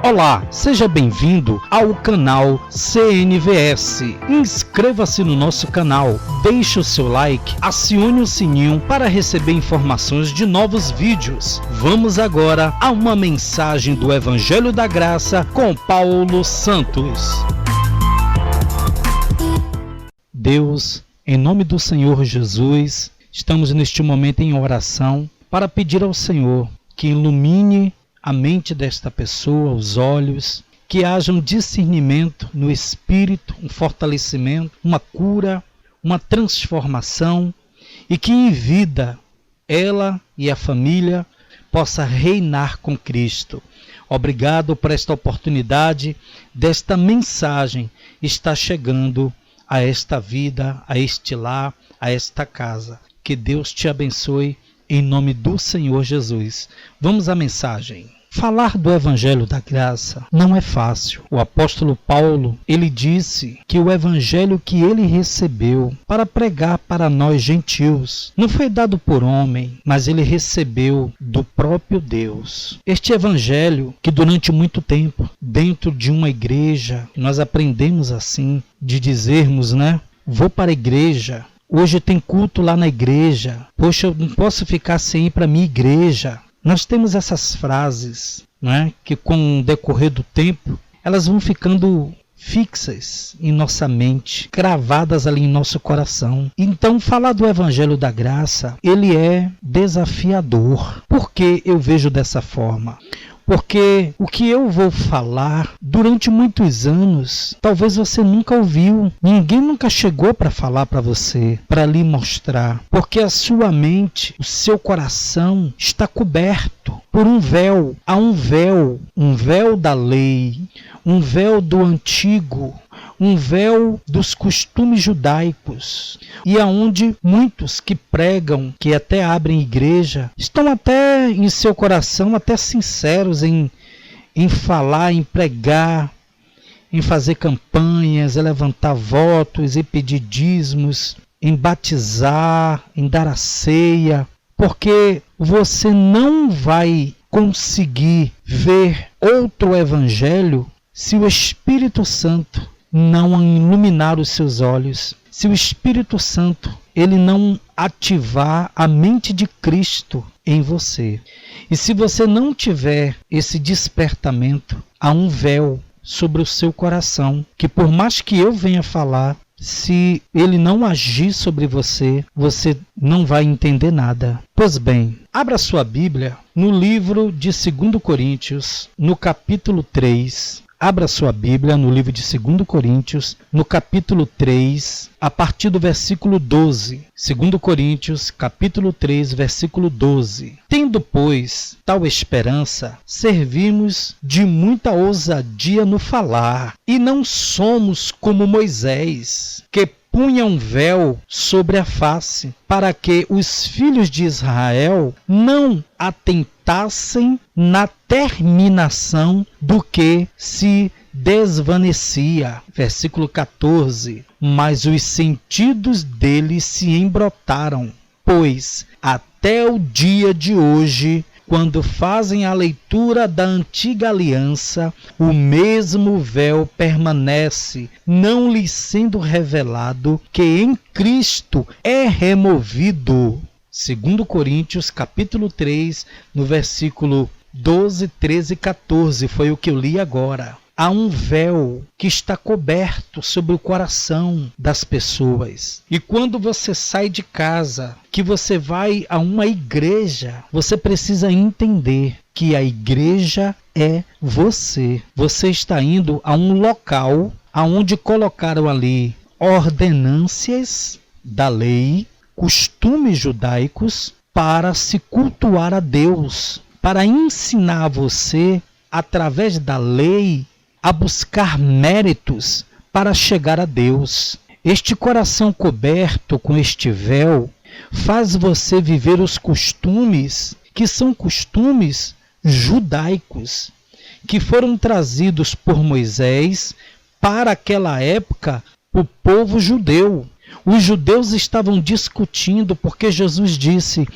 Olá, seja bem-vindo ao canal CNVS. Inscreva-se no nosso canal, deixe o seu like, acione o sininho para receber informações de novos vídeos. Vamos agora a uma mensagem do Evangelho da Graça com Paulo Santos. Deus, em nome do Senhor Jesus, estamos neste momento em oração para pedir ao Senhor que ilumine a mente desta pessoa, os olhos, que haja um discernimento no espírito, um fortalecimento, uma cura, uma transformação e que em vida ela e a família possa reinar com Cristo. Obrigado por esta oportunidade desta mensagem estar chegando a esta vida, a este lar, a esta casa. Que Deus te abençoe em nome do Senhor Jesus. Vamos à mensagem. Falar do Evangelho da Graça não é fácil. O apóstolo Paulo, ele disse que o Evangelho que ele recebeu para pregar para nós gentios não foi dado por homem, mas ele recebeu do próprio Deus. Este Evangelho que durante muito tempo, dentro de uma igreja, nós aprendemos assim, de dizermos, vou para a igreja, hoje tem culto lá na igreja, poxa, eu não posso ficar sem ir para a minha igreja. Nós temos essas frases, que com o decorrer do tempo, elas vão ficando fixas em nossa mente, gravadas ali em nosso coração. Então, falar do Evangelho da Graça, ele é desafiador. Por que eu vejo dessa forma? Porque o que eu vou falar durante muitos anos, talvez você nunca ouviu. Ninguém nunca chegou para falar para você, para lhe mostrar. Porque a sua mente, o seu coração está coberto por um véu. Há um véu da lei, um véu do antigo, um véu dos costumes judaicos, e aonde muitos que pregam, que até abrem igreja, estão até em seu coração, até sinceros em falar, em pregar, em fazer campanhas, em levantar votos, em pedir dízimos, em batizar, em dar a ceia, porque você não vai conseguir ver outro evangelho se o Espírito Santo não iluminar os seus olhos, se o Espírito Santo ele não ativar a mente de Cristo em você. E se você não tiver esse despertamento, há um véu sobre o seu coração, que por mais que eu venha falar, se ele não agir sobre você, você não vai entender nada. Pois bem, abra sua Bíblia no livro de 2 Coríntios, no capítulo 3. Abra sua Bíblia no livro de 2 Coríntios, no capítulo 3, a partir do versículo 12. 2 Coríntios, capítulo 3, versículo 12. Tendo, pois, tal esperança, servimos de muita ousadia no falar, e não somos como Moisés, que punha um véu sobre a face, para que os filhos de Israel não atentassem na terminação do que se desvanecia. Versículo 14. Mas os sentidos deles se embrotaram, pois até o dia de hoje, quando fazem a leitura da antiga aliança, o mesmo véu permanece, não lhes sendo revelado que em Cristo é removido. 2 Coríntios, capítulo 3, no versículo 12, 13 e 14, foi o que eu li agora. Há um véu que está coberto sobre o coração das pessoas. E quando você sai de casa, que você vai a uma igreja, você precisa entender que a igreja é você. Você está indo a um local onde colocaram ali ordenâncias da lei, costumes judaicos, para se cultuar a Deus, para ensinar você, através da lei, a buscar méritos para chegar a Deus. Este coração coberto com este véu faz você viver os costumes que são costumes judaicos, que foram trazidos por Moisés para aquela época, o povo judeu. Os judeus estavam discutindo porque Jesus disse: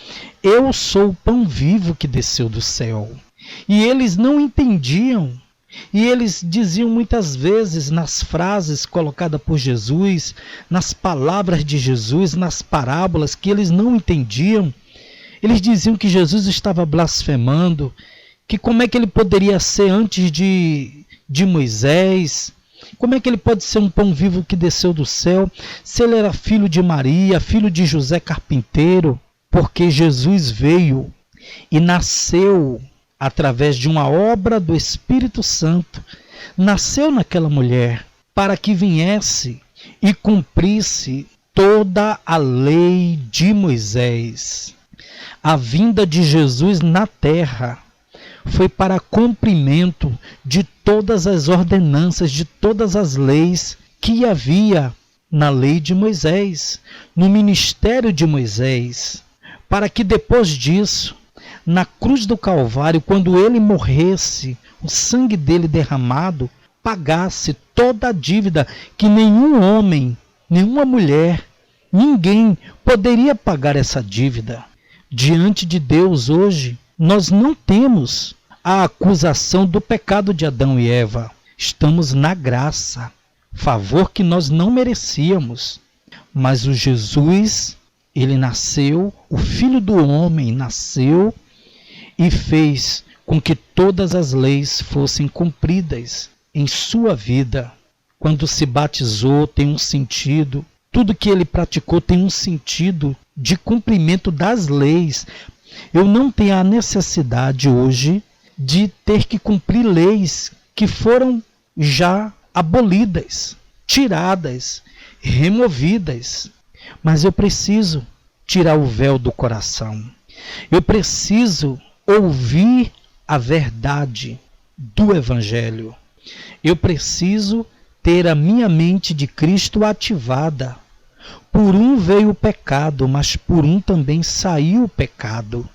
eu sou o pão vivo que desceu do céu. E eles não entendiam E eles diziam muitas vezes nas frases colocadas por Jesus, nas palavras de Jesus, nas parábolas que eles não entendiam, eles diziam que Jesus estava blasfemando, que como é que ele poderia ser antes de Moisés, como é que ele pode ser um pão vivo que desceu do céu, se ele era filho de Maria, filho de José carpinteiro, porque Jesus veio e nasceu através de uma obra do Espírito Santo, nasceu naquela mulher para que viesse e cumprisse toda a lei de Moisés. A vinda de Jesus na terra foi para cumprimento de todas as ordenanças, de todas as leis que havia na lei de Moisés, no ministério de Moisés, para que depois disso, na cruz do Calvário, quando ele morresse, o sangue dele derramado, pagasse toda a dívida que nenhum homem, nenhuma mulher, ninguém poderia pagar essa dívida. Diante de Deus hoje, nós não temos a acusação do pecado de Adão e Eva. Estamos na graça, favor que nós não merecíamos. Mas o Jesus, ele nasceu, o Filho do Homem nasceu e fez com que todas as leis fossem cumpridas em sua vida. Quando se batizou, tem um sentido. Tudo que ele praticou tem um sentido de cumprimento das leis. Eu não tenho a necessidade hoje de ter que cumprir leis que foram já abolidas, tiradas, removidas. Mas eu preciso tirar o véu do coração. Eu preciso ouvir a verdade do Evangelho. Eu preciso ter a minha mente de Cristo ativada. Por um veio o pecado, mas por um também saiu o pecado.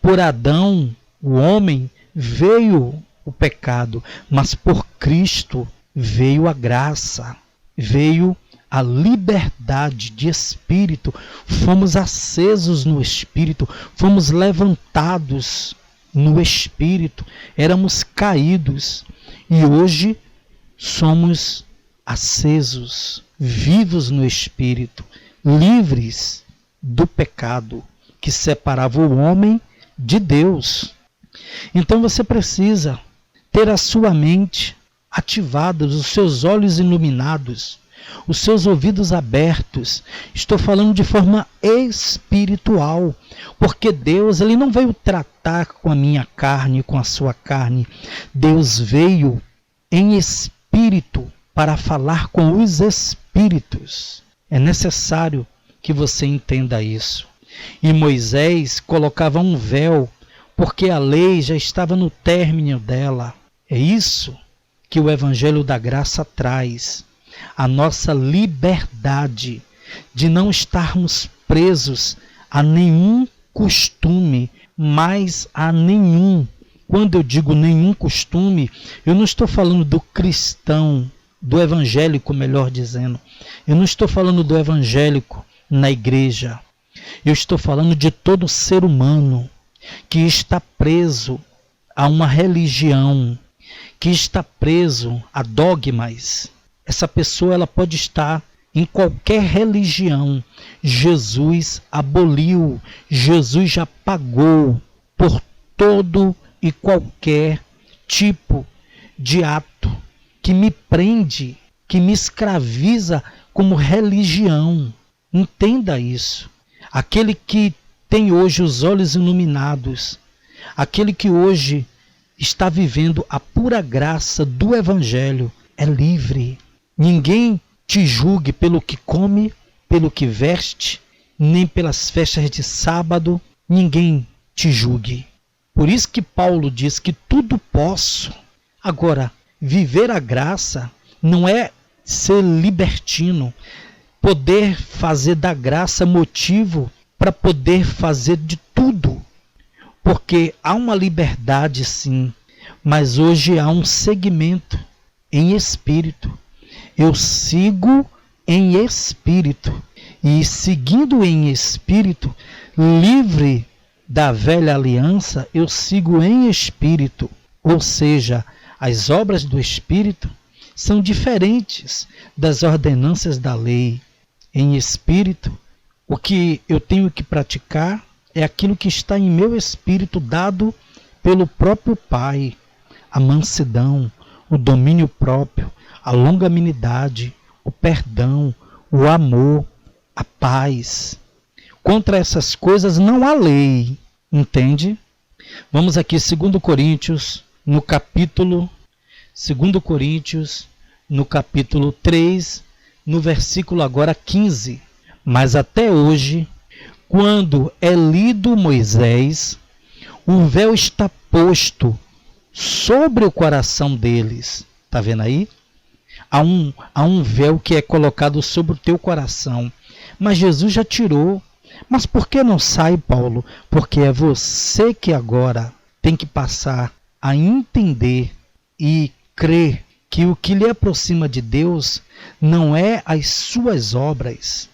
Por Adão, o homem, veio o pecado, mas por Cristo veio a graça, veio a liberdade de espírito. Fomos acesos no espírito, fomos levantados no espírito, éramos caídos e hoje somos acesos, vivos no espírito, livres do pecado que separava o homem de Deus. Então você precisa ter a sua mente ativada, os seus olhos iluminados, os seus ouvidos abertos. Estou falando de forma espiritual, porque Deus, ele não veio tratar com a minha carne, com a sua carne. Deus veio em espírito para falar com os espíritos. É necessário que você entenda isso. E Moisés colocava um véu, porque a lei já estava no término dela. É isso que o Evangelho da Graça traz. A nossa liberdade de não estarmos presos a nenhum costume, mais a nenhum. Quando eu digo nenhum costume, eu não estou falando do cristão, do evangélico, melhor dizendo. Eu não estou falando do evangélico na igreja. Eu estou falando de todo ser humano que está preso a uma religião, que está preso a dogmas. Essa pessoa, ela pode estar em qualquer religião. Jesus aboliu, Jesus já pagou por todo e qualquer tipo de ato que me prende, que me escraviza como religião. Entenda isso. Aquele que tem hoje os olhos iluminados, aquele que hoje está vivendo a pura graça do Evangelho, é livre. Ninguém te julgue pelo que come, pelo que veste, nem pelas festas de sábado. Ninguém te julgue. Por isso que Paulo diz que tudo posso. Agora, viver a graça não é ser libertino, poder fazer da graça motivo para poder fazer de tudo. Porque há uma liberdade, sim, mas hoje há um segmento em espírito. Eu sigo em espírito, e seguindo em espírito, livre da velha aliança, eu sigo em espírito. Ou seja, As obras do Espírito são diferentes das ordenanças da lei. Em espírito, o que eu tenho que praticar é aquilo que está em meu espírito dado pelo próprio Pai. A mansidão, o domínio próprio, a longanimidade, o perdão, o amor, a paz. Contra essas coisas não há lei, entende? Vamos aqui, 2 Coríntios, no capítulo 3, no versículo agora 15. Mas até hoje, quando é lido Moisés, o véu está posto sobre o coração deles. Está vendo aí? Há um véu que é colocado sobre o teu coração. Mas Jesus já tirou. Mas por que não sai, Paulo? Porque é você que agora tem que passar a entender e crer que o que lhe aproxima de Deus não é as suas obras.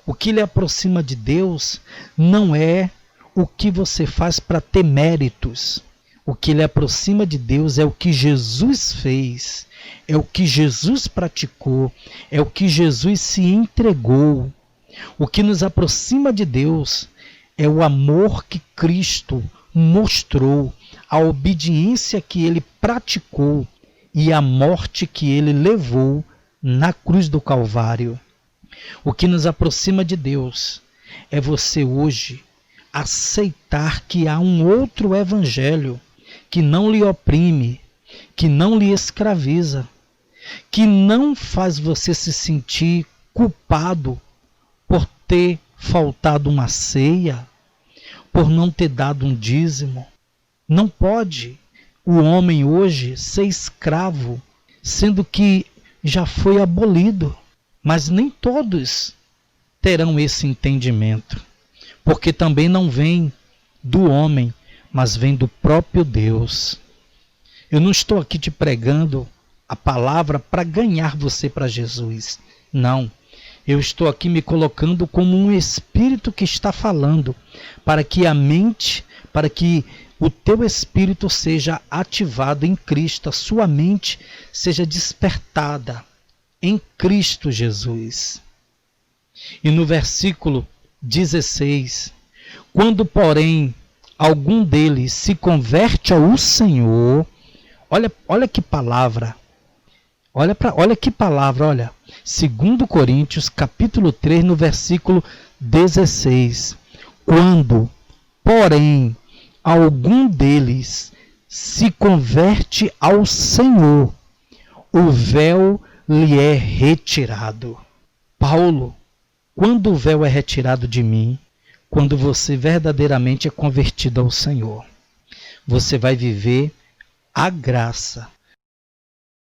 O que lhe aproxima de Deus não é o que você faz para ter méritos. O que lhe aproxima de Deus é o que Jesus fez, é o que Jesus praticou, é o que Jesus se entregou. O que nos aproxima de Deus é o amor que Cristo mostrou, a obediência que ele praticou e a morte que ele levou na cruz do Calvário. O que nos aproxima de Deus é você hoje aceitar que há um outro evangelho que não lhe oprime, que não lhe escraviza, que não faz você se sentir culpado por ter faltado uma ceia, por não ter dado um dízimo. Não pode o homem hoje ser escravo, sendo que já foi abolido. Mas nem todos terão esse entendimento, porque também não vem do homem, mas vem do próprio Deus. Eu não estou aqui te pregando a palavra para ganhar você para Jesus. Não. Eu estou aqui me colocando como um espírito que está falando, para que a mente, para que o teu espírito seja ativado em Cristo, a sua mente seja despertada em Cristo Jesus. E no versículo 16, quando, porém, algum deles se converte ao Senhor, olha que palavra, olha que palavra, olha, 2 Coríntios, capítulo 3, no versículo 16, quando, porém, algum deles se converte ao Senhor, o véu lhe é retirado. Paulo, quando o véu é retirado de mim, quando você verdadeiramente é convertido ao Senhor, você vai viver a graça,